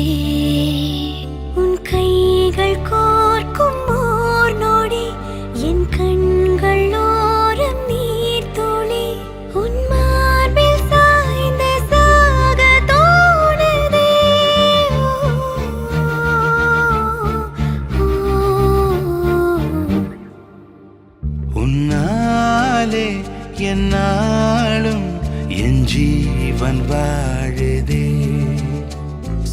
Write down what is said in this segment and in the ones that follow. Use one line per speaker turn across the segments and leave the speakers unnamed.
தோணுதே உன் கைகள் கோர்க்கும் ஓர் நொடி என் கண்கள் ஓரம் நீர் தோழி உன் மார்பில் சாய்ந்த சாக தோணுதே
உன்னாலே என்னாலும் என் ஜீவன் வாழுதே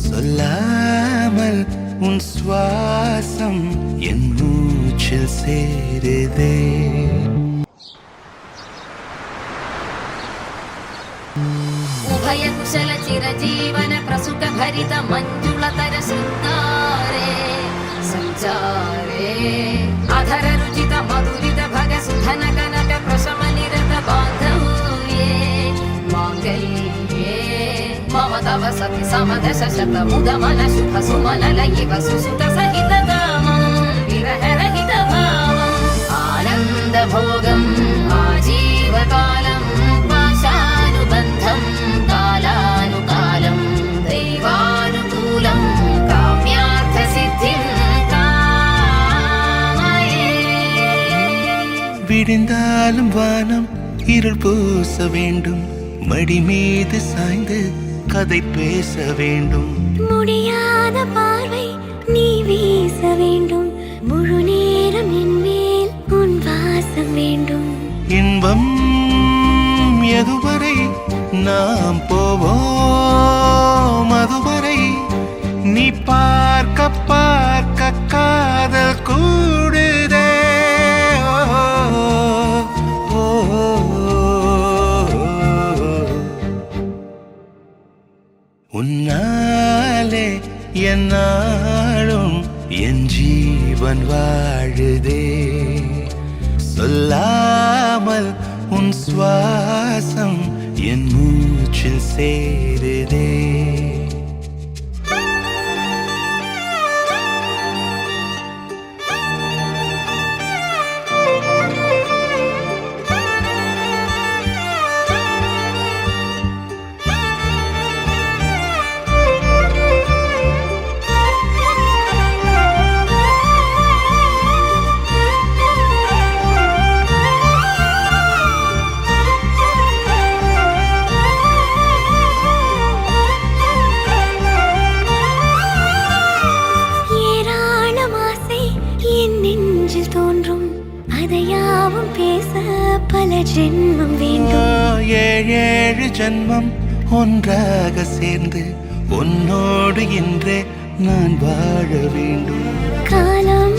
சொல்லாமல் உன் சுவாசம் என் மூச்சில் சேருதே
उभय कुशल चिरजीवन प्रसुख भरित मंजुलतर शृंगारे संचारे अधर रुचित मधुरित भग सुधन कनक प्रशम निरत बांधव्ये मांगल्ये मम तव सति समदश शत मुद मन शुभ सुमन लयिव सुसुत सहित कामं विरह रहित भावं आनंद भोगं आजीवकालं पाशानुबन्धं कालानुकालं दैवानुकूलं काम्यार्थ सिद्धिं कामये
விடிந்தாலும் வானம் இருள் பூச வேண்டும் மடி மீது சாய்ந்து கதை பேச வேண்டும்
முடியாத பார்வை நீ வீச வேண்டும் முழு நேரம் என் மேல் உன் வாசம் வேண்டும்
இன்பம் எதுவரை நாம் போவோம் அதுவரை நீ பார்க்க பார்க்க காதல் கூடுதே ஓ, ஓ, உன்னாலே என்னாலும் என் ஜீவன் வாழுதே சொல்லாமல் உன் சுவாசம் என் மூச்சில் சேருதே
நெஞ்சில் தோன்றும் அதையாவும் பேச பல ஜென்மம் வேண்டும்
ஏழு ஜென்மம் ஒன்றாக சேர்ந்து உன்னோடு இன்றே நான் வாழ வேண்டும்
காலம்